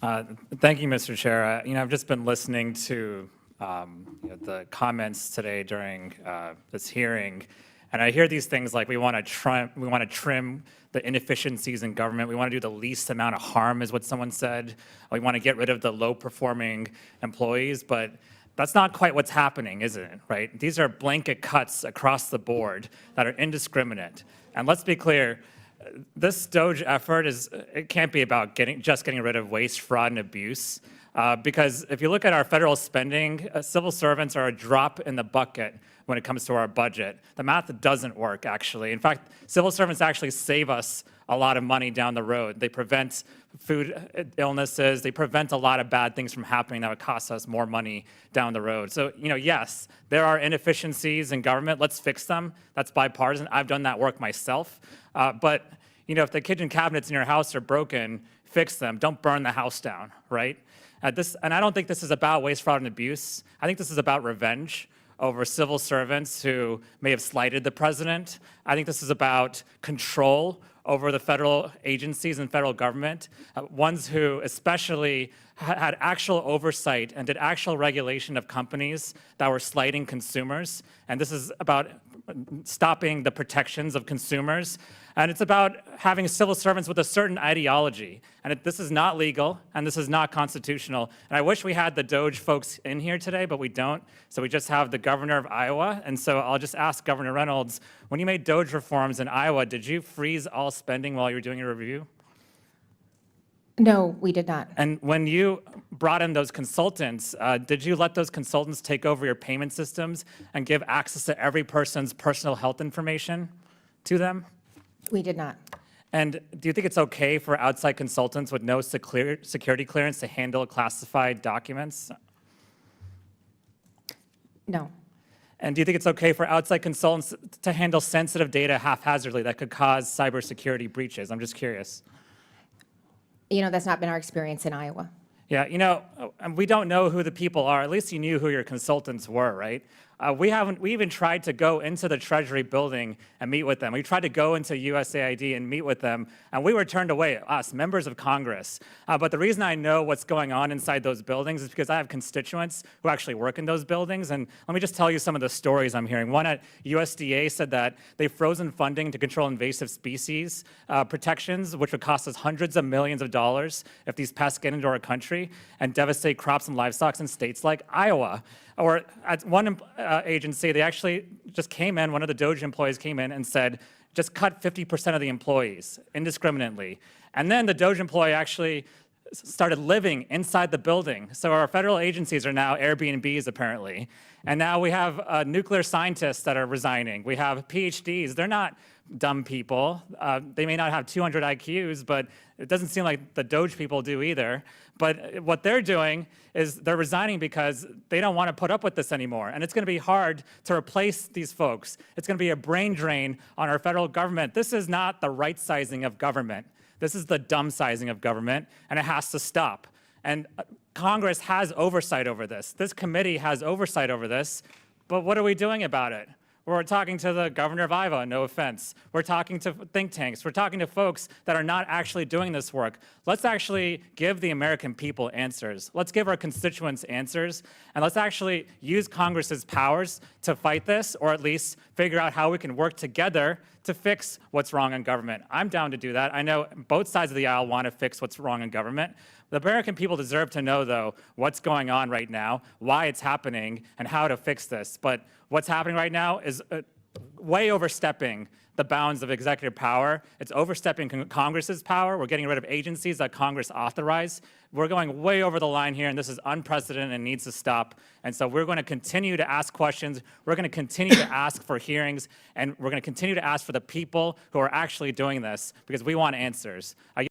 Uh, Thank you, Mr. Chair. I've just been listening to the comments today during this hearing, and I hear these things like we want to trim the inefficiencies in government. We want to do the least amount of harm, is what someone said. We want to get rid of the low-performing employees, but that's not quite what's happening, is it? Right? These are blanket cuts across the board that are indiscriminate. And let's be clear. This DOGE effort it can't be about getting rid of waste, fraud, and abuse. Because if you look at our federal spending, civil servants are a drop in the bucket when it comes to our budget. The math doesn't work, actually. In fact, civil servants actually save us a lot of money down the road. They prevent food illnesses. They prevent a lot of bad things from happening that would cost us more money down the road. So, yes, there are inefficiencies in government. Let's fix them. That's bipartisan. I've done that work myself. But, if the kitchen cabinets in your house are broken, fix them. Don't burn the house down, right? And I don't think this is about waste, fraud, and abuse. I think this is about revenge over civil servants who may have slighted the president. I think this is about control over the federal agencies and federal government, ones who especially had actual oversight and did actual regulation of companies that were slighting consumers. And this is about stopping the protections of consumers. And it's about having civil servants with a certain ideology. And this is not legal, and this is not constitutional. And I wish we had the DOGE folks in here today, but we don't. So we just have the governor of Iowa. And so I'll just ask Governor Reynolds, when you made DOGE reforms in Iowa, did you freeze all spending while you were doing your review? No, we did not. And when you brought in those consultants, did you let those consultants take over your payment systems and give access to every person's personal health information to them? We did not. And do you think it's okay for outside consultants with no security clearance to handle classified documents? No. And do you think it's okay for outside consultants to handle sensitive data haphazardly that could cause cybersecurity breaches? I'm just curious. That's not been our experience in Iowa. Yeah, we don't know who the people are. At least you knew who your consultants were, right? We even tried to go into the Treasury building and meet with them. We tried to go into USAID and meet with them, and we were turned away, us, members of Congress. But the reason I know what's going on inside those buildings is because I have constituents who actually work in those buildings. And let me just tell you some of the stories I'm hearing. One at USDA said that they've frozen funding to control invasive species protections, which would cost us hundreds of millions of dollars if these pests get into our country and devastate crops and livestock in states like Iowa. Or at one agency, they actually just came in, one of the DOGE employees came in and said, just cut 50% of the employees indiscriminately. And then the DOGE employee actually started living inside the building. So our federal agencies are now Airbnbs, apparently. And now we have nuclear scientists that are resigning. We have PhDs. They're not dumb people. They may not have 200 IQs, but it doesn't seem like the DOGE people do either. But what they're doing is they're resigning because they don't want to put up with this anymore. And it's going to be hard to replace these folks. It's going to be a brain drain on our federal government. This is not the right sizing of government. This is the dumb sizing of government, and it has to stop. And Congress has oversight over this. This committee has oversight over this, but what are we doing about it? We're talking to the governor of Iowa, no offense. We're talking to think tanks. We're talking to folks that are not actually doing this work. Let's actually give the American people answers. Let's give our constituents answers, and let's actually use Congress's powers to fight this, or at least figure out how we can work together to fix what's wrong in government. I'm down to do that. I know both sides of the aisle want to fix what's wrong in government. The American people deserve to know, though, what's going on right now, why it's happening, and how to fix this. But what's happening right now is way overstepping the bounds of executive power. It's overstepping Congress's power. We're getting rid of agencies that Congress authorized. We're going way over the line here, and this is unprecedented and needs to stop. And so we're going to continue to ask questions. We're going to continue to ask for hearings, and we're going to continue to ask for the people who are actually doing this, because we want answers.